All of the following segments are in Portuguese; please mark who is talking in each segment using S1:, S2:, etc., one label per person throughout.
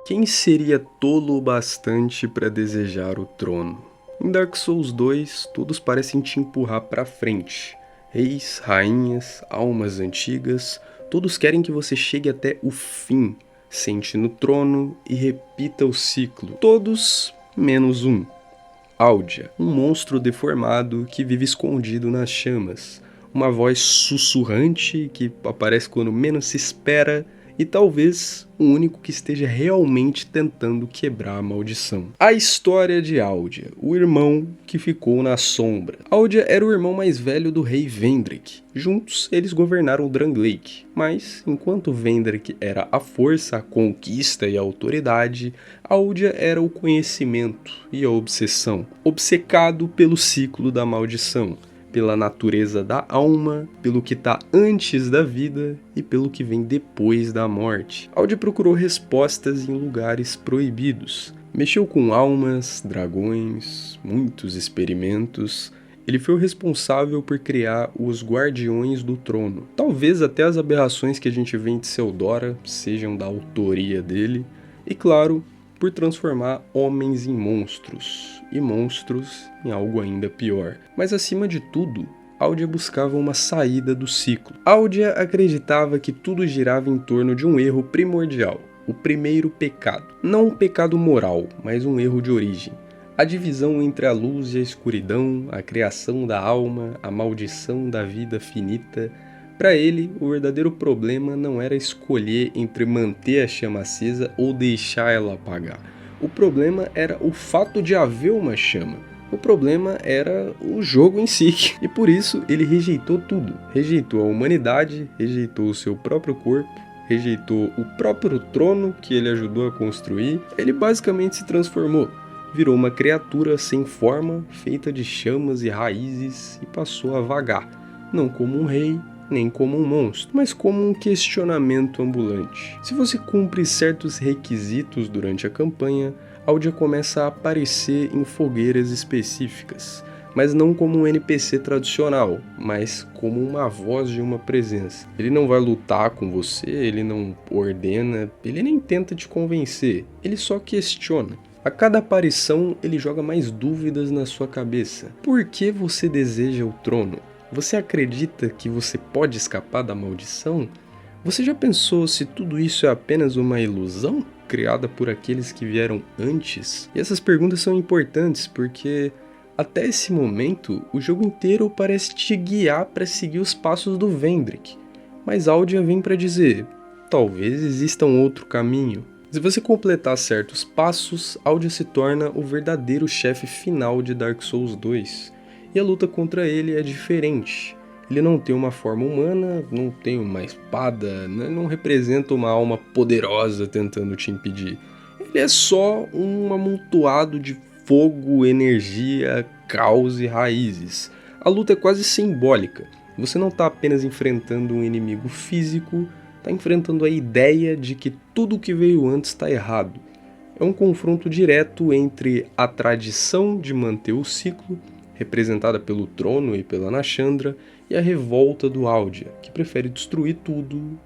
S1: Quem seria tolo o bastante para desejar o trono? Em Dark Souls 2, todos parecem te empurrar para frente. Reis, rainhas, almas antigas, todos querem que você chegue até o fim, sente no trono e repita o ciclo. Todos menos um. Aldia, um monstro deformado que vive escondido nas chamas. Uma voz sussurrante que aparece quando menos se espera e talvez o único que esteja realmente tentando quebrar a maldição. A história de Aldia, o irmão que ficou na sombra. Aldia era o irmão mais velho do rei Vendrick. Juntos, eles governaram Drangleic, mas enquanto Vendrick era a força, a conquista e a autoridade, Aldia era o conhecimento e a obsessão, obcecado pelo ciclo da maldição, pela natureza da alma, pelo que está antes da vida e pelo que vem depois da morte. Aldia procurou respostas em lugares proibidos. Mexeu com almas, dragões, muitos experimentos. Ele foi o responsável por criar os Guardiões do Trono. Talvez até as aberrações que a gente vê em Tseldora sejam da autoria dele. E claro, por transformar homens em monstros, e monstros em algo ainda pior. Mas acima de tudo, Aldia buscava uma saída do ciclo. Aldia acreditava que tudo girava em torno de um erro primordial, o primeiro pecado. Não um pecado moral, mas um erro de origem. A divisão entre a luz e a escuridão, a criação da alma, a maldição da vida finita. Para ele, o verdadeiro problema não era escolher entre manter a chama acesa ou deixar ela apagar. O problema era o fato de haver uma chama. O problema era o jogo em si. E por isso ele rejeitou tudo. Rejeitou a humanidade, rejeitou o seu próprio corpo, rejeitou o próprio trono que ele ajudou a construir. Ele basicamente se transformou. Virou uma criatura sem forma, feita de chamas e raízes e passou a vagar. Não como um rei, nem como um monstro, mas como um questionamento ambulante. Se você cumpre certos requisitos durante a campanha, Aldia começa a aparecer em fogueiras específicas, mas não como um NPC tradicional, mas como uma voz de uma presença. Ele não vai lutar com você, ele não ordena, ele nem tenta te convencer, ele só questiona. A cada aparição, ele joga mais dúvidas na sua cabeça. Por que você deseja o trono? Você acredita que você pode escapar da maldição? Você já pensou se tudo isso é apenas uma ilusão criada por aqueles que vieram antes? E essas perguntas são importantes porque até esse momento o jogo inteiro parece te guiar para seguir os passos do Vendrick. Mas Aldia vem para dizer, talvez exista um outro caminho. Se você completar certos passos, Aldia se torna o verdadeiro chefe final de Dark Souls 2. E a luta contra ele é diferente. Ele não tem uma forma humana, não tem uma espada, não representa uma alma poderosa tentando te impedir. Ele é só um amontoado de fogo, energia, caos e raízes. A luta é quase simbólica. Você não está apenas enfrentando um inimigo físico, está enfrentando a ideia de que tudo que veio antes está errado. É um confronto direto entre a tradição de manter o ciclo, representada pelo trono e pela Nashandra, e a revolta do Aldia, que prefere destruir tudo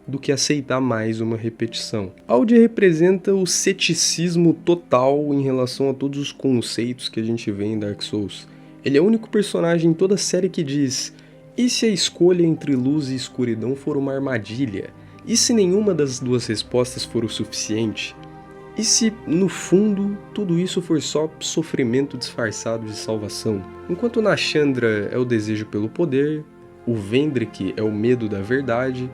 S1: do que aceitar mais uma repetição. Aldia representa o ceticismo total em relação a todos os conceitos que a gente vê em Dark Souls. Ele é o único personagem em toda a série que diz: e se a escolha entre luz e escuridão for uma armadilha? E se nenhuma das duas respostas for o suficiente? E se, no fundo, tudo isso for só sofrimento disfarçado de salvação? Enquanto Nashandra é o desejo pelo poder, o Vendrick é o medo da verdade,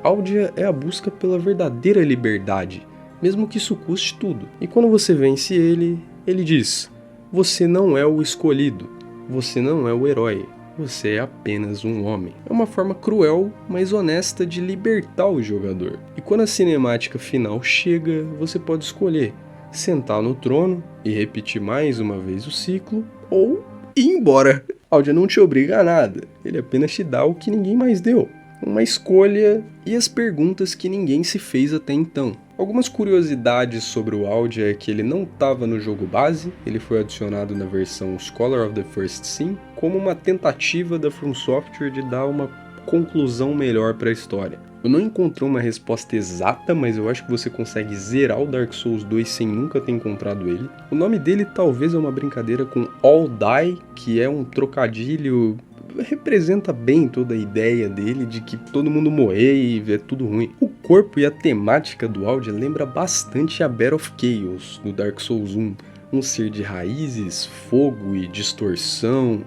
S1: Aldia é a busca pela verdadeira liberdade, mesmo que isso custe tudo. E quando você vence ele, ele diz: você não é o escolhido, você não é o herói, você é apenas um homem. É uma forma cruel, mas honesta de libertar o jogador. E quando a cinemática final chega, você pode escolher sentar no trono e repetir mais uma vez o ciclo, ou ir embora. Aldia não te obriga a nada, ele apenas te dá o que ninguém mais deu. Uma escolha e as perguntas que ninguém se fez até então. Algumas curiosidades sobre o Aldia é que ele não estava no jogo base, ele foi adicionado na versão Scholar of the First Sin, como uma tentativa da From Software de dar uma conclusão melhor para a história. Eu não encontrei uma resposta exata, mas eu acho que você consegue zerar o Dark Souls 2 sem nunca ter encontrado ele. O nome dele talvez é uma brincadeira com All Die, que é um trocadilho, representa bem toda a ideia dele de que todo mundo morrer e é tudo ruim. O corpo e a temática do Aldia lembra bastante a Battle of Chaos, do Dark Souls 1. Um ser de raízes, fogo e distorção,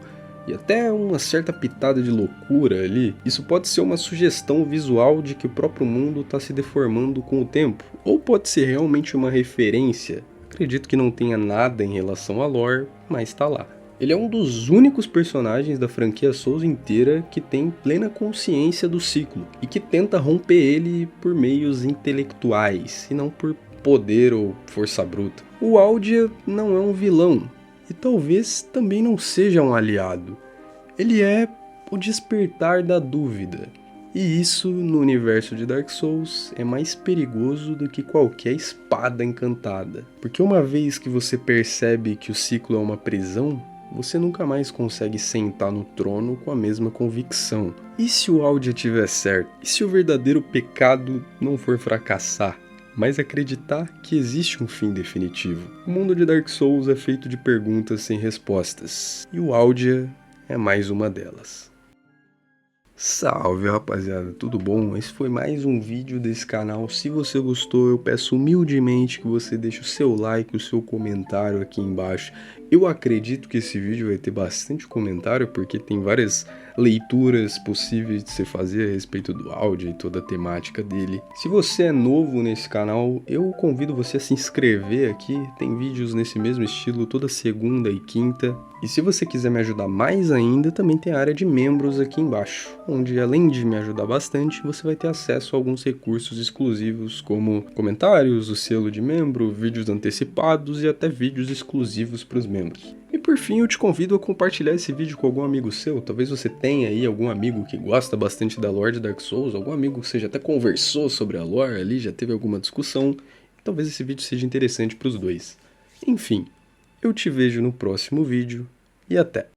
S1: e até uma certa pitada de loucura ali. Isso pode ser uma sugestão visual de que o próprio mundo está se deformando com o tempo, ou pode ser realmente uma referência. Acredito que não tenha nada em relação a lore, mas tá lá. Ele é um dos únicos personagens da franquia Souls inteira que tem plena consciência do ciclo e que tenta romper ele por meios intelectuais e não por poder ou força bruta. O Aldia não é um vilão, e talvez também não seja um aliado. Ele é o despertar da dúvida. E isso, no universo de Dark Souls, é mais perigoso do que qualquer espada encantada. Porque uma vez que você percebe que o ciclo é uma prisão, você nunca mais consegue sentar no trono com a mesma convicção. E se o Aldia estiver certo? E se o verdadeiro pecado não for fracassar, mas acreditar que existe um fim definitivo? O mundo de Dark Souls é feito de perguntas sem respostas, e o Aldia é mais uma delas. Salve rapaziada, tudo bom? Esse foi mais um vídeo desse canal. Se você gostou, eu peço humildemente que você deixe o seu like, o seu comentário aqui embaixo. Eu acredito que esse vídeo vai ter bastante comentário, porque tem várias leituras possíveis de se fazer a respeito do áudio e toda a temática dele. Se você é novo nesse canal, eu convido você a se inscrever aqui. Tem vídeos nesse mesmo estilo toda segunda e quinta. E se você quiser me ajudar mais ainda, também tem a área de membros aqui embaixo, onde além de me ajudar bastante, você vai ter acesso a alguns recursos exclusivos, como comentários, o selo de membro, vídeos antecipados e até vídeos exclusivos para os membros. E por fim, eu te convido a compartilhar esse vídeo com algum amigo seu. Talvez você tenha aí algum amigo que gosta bastante da lore de Dark Souls, algum amigo que você já até conversou sobre a lore ali, já teve alguma discussão. Talvez esse vídeo seja interessante para os dois. Enfim, eu te vejo no próximo vídeo e até!